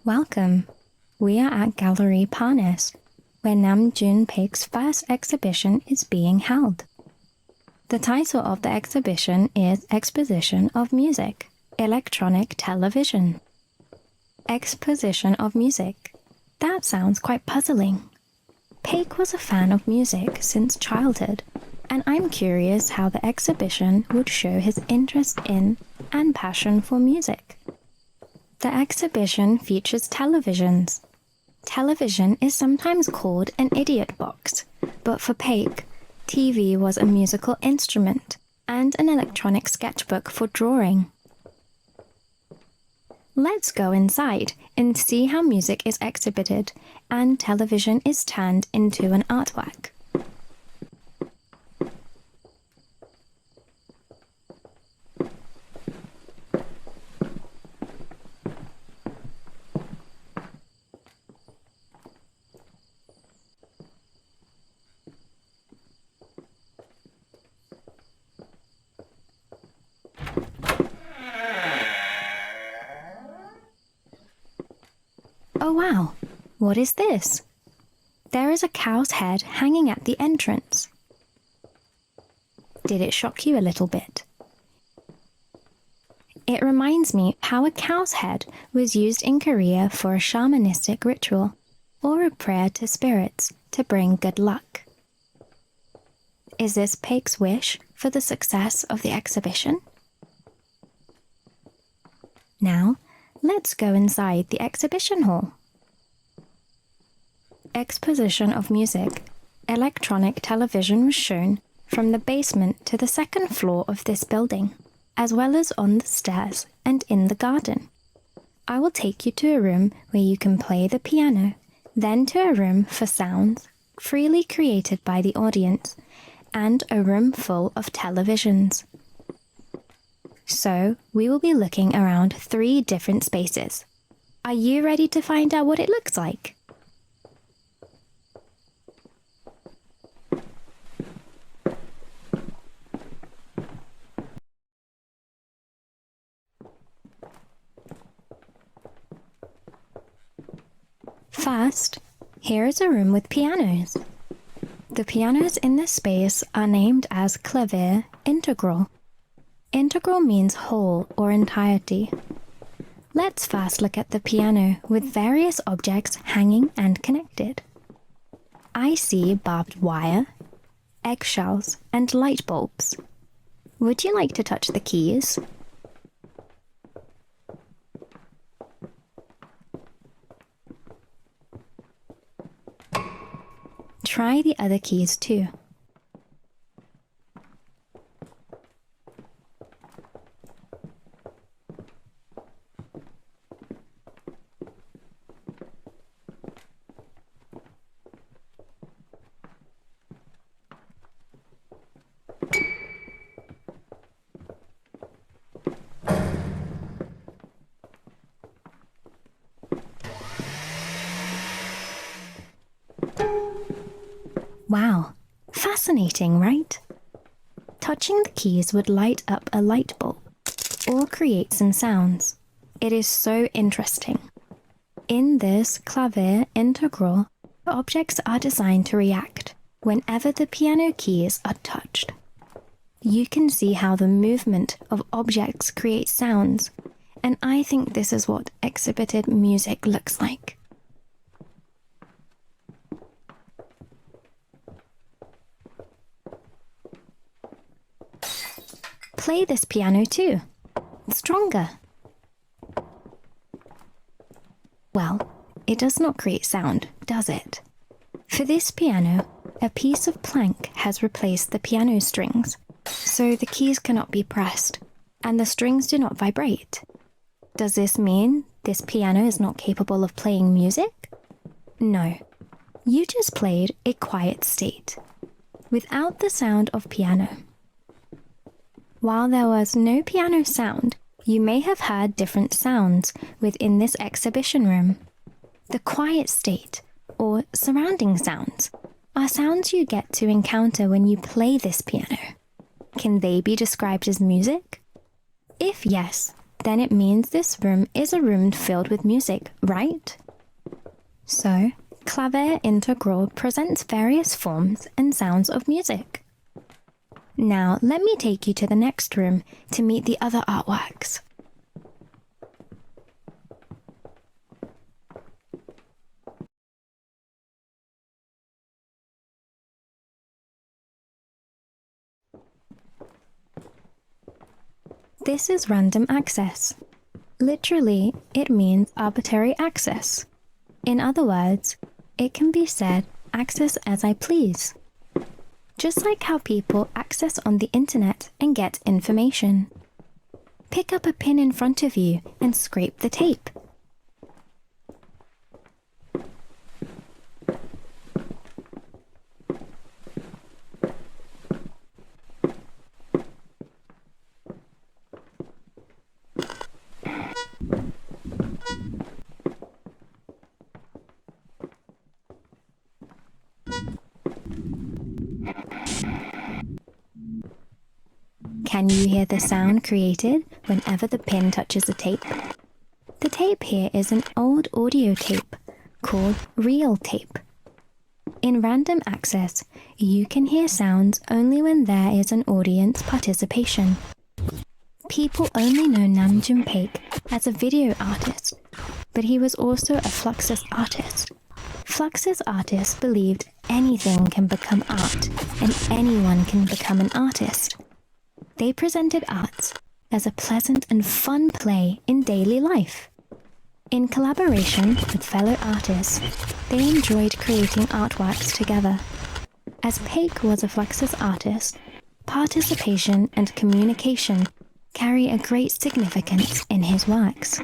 Welcome. We are at Gallery Parnes, where June Paik's first exhibition is being held. The title of the exhibition is Exposition of Music, Electronic Television. Exposition of Music. That sounds quite puzzling. Paik was a fan of music since childhood, and I'm curious how the exhibition would show his interest in and passion for music. The exhibition features televisions. Television is sometimes called an idiot box, but for Paik, TV was a musical instrument and an electronic sketchbook for drawing. Let's go inside and see how music is exhibited and television is turned into an artwork. Oh wow, what is this? There is a cow's head hanging at the entrance. Did it shock you a little bit? It reminds me how a cow's head was used in Korea for a shamanistic ritual or a prayer to spirits to bring good luck. Is this Paik's wish for the success of the exhibition? Now, let's go inside the exhibition hall. Exposition of Music, Electronic Television was shown from the basement to the second floor of this building, as well as on the stairs and in the garden. I will take you to a room where you can play the piano, then to a room for sounds freely created by the audience, and a room full of televisions. So, we will be looking around 3 different spaces. Are you ready to find out what it looks like? First, here is a room with pianos. The pianos in this space are named as clavier integral. Integral means whole or entirety. Let's first look at the piano with various objects hanging and connected. I see barbed wire, eggshells, and light bulbs. Would you like to touch the keys? Try the other keys too. Wow, fascinating, right? Touching the keys would light up a light bulb or create some sounds. It is so interesting. In this clavier integral, objects are designed to react whenever the piano keys are touched. You can see how the movement of objects creates sounds, and I think this is what exhibited music looks like. Play this piano too. Stronger. Well, it does not create sound, does it? For this piano, a piece of plank has replaced the piano strings, so the keys cannot be pressed, and the strings do not vibrate. Does this mean this piano is not capable of playing music? No. You just played a quiet state, without the sound of piano. While there was no piano sound, You may have heard different sounds within this exhibition room. The quiet state, or surrounding sounds, are sounds you get to encounter when you play this piano. Can they be described as music? If yes, then it means this room is a room filled with music, right? So, clavier integral presents various forms and sounds of music. Now, let me take you to the next room to meet the other artworks. This is random access. Literally, it means arbitrary access. In other words, it can be said, access as I please. Just like how people access on the internet and get information. Pick up a pin in front of you and scrape the tape. Can you hear the sound created whenever the pin touches the tape? The tape here is an old audio tape called reel tape. In random access, you can hear sounds only when there is an audience participation. People only know June Paik as a video artist, but he was also a Fluxus artist. Fluxus artists believed anything can become art and anyone can become an artist. They presented arts as a pleasant and fun play in daily life. In collaboration with fellow artists, they enjoyed creating artworks together. As Paik was a Fluxus artist, participation and communication carry a great significance in his works.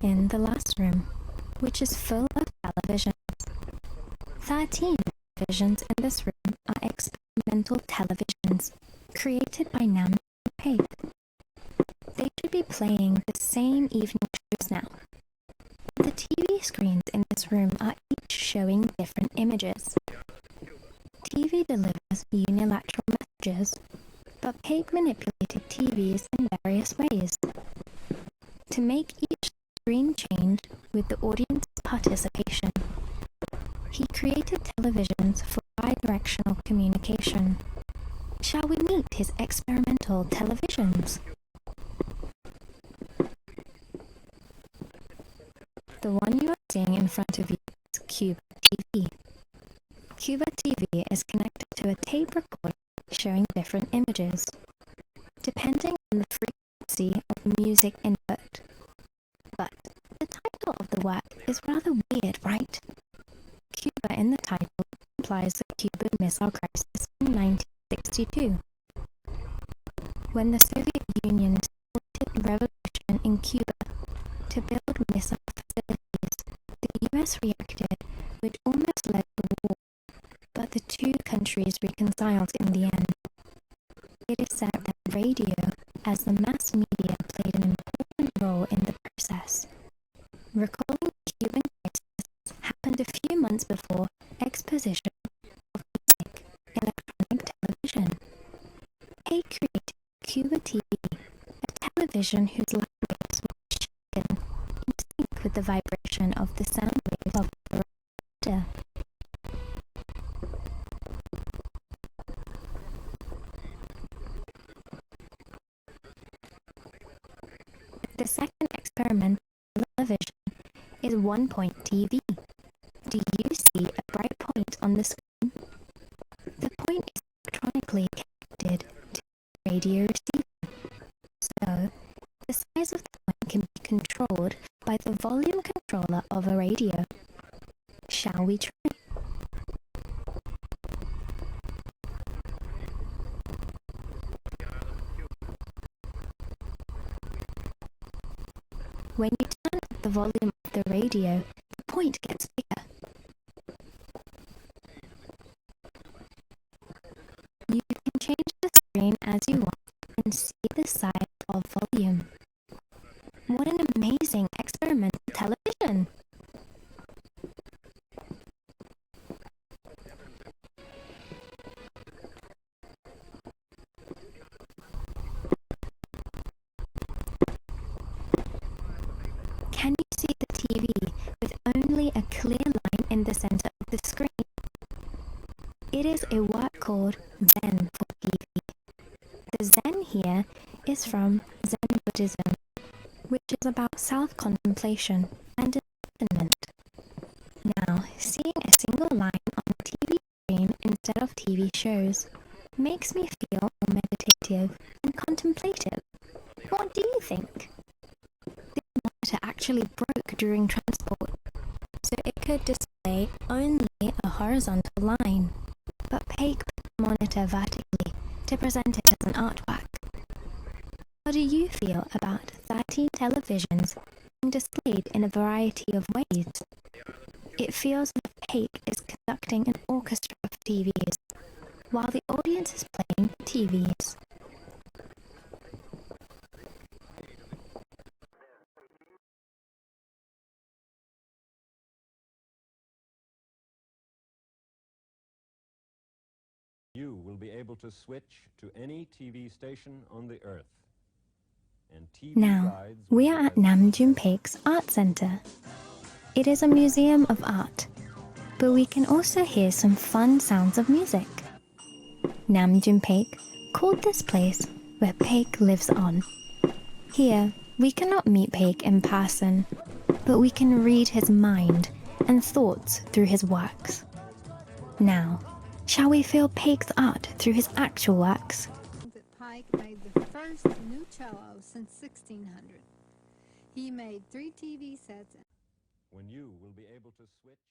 In the last room, which is full of televisions. 13 televisions in this room are experimental televisions created by June Paik. They should be playing the same evening shows now. The TV screens in this room are each showing different images. TV delivers unilateral messages, but Paik manipulated TVs in various ways. To make each screen change with the audience's participation. He created televisions for bidirectional communication. Shall we meet his experimental televisions? The one you are seeing in front of you is Cuba TV. Cuba TV is connected to a tape recorder showing different images, depending on the frequency of music input. But the title of the work is rather weird, right? Cuba in the title implies the Cuban Missile Crisis in 1962. When the Soviet Union supported revolution in Cuba to build missile facilities, the US reacted, which almost led to war, but the two countries reconciled in the end. It is said that radio, as the mass media, played an important role in the process. Recalling the Cuban crisis happened a few months before Exposition of Music, Electronic Television. Paik created Cuba TV, a television whose light waves were shaken in sync with the vibration of the sound waves of the recorder. The second experimental television is one-point TV. Do you see a bright point on the screen? The point is electronically connected to the radio receiver. So, the size of the point can be controlled by the volume controller of a radio. Shall we try? When you turn up the volume of the radio, the point gets bigger. You can change the screen as you want and see the size of volume. What an amazing experimental television! Can you see the TV with only a clear line in the center of the screen? It is a work called Zen for TV. The Zen here is from Zen Buddhism, which is about self-contemplation and enlightenment. Now, seeing a single line on the TV screen instead of TV shows makes me feel more meditative and contemplative. What do you think? This monitor actually broke during transport, so it could display only a horizontal line, but Paik put the monitor vertically to present it as an artwork. How do you feel about 13 televisions being displayed in a variety of ways? It feels like Paik is conducting an orchestra of TVs, while the audience is playing TVs. You will be able to switch to any TV station on the earth. And TV Now, rides we will are be at Nam June Paik's Art Center. It is a museum of art, but we can also hear some fun sounds of music. Nam June Paik called this place where Paik lives on. Here, we cannot meet Paik in person, but we can read his mind and thoughts through his works. Now, shall we feel Paik's art through his actual works? That Paik made the first new cello since 1600. He made 3 TV sets. when you will be able to switch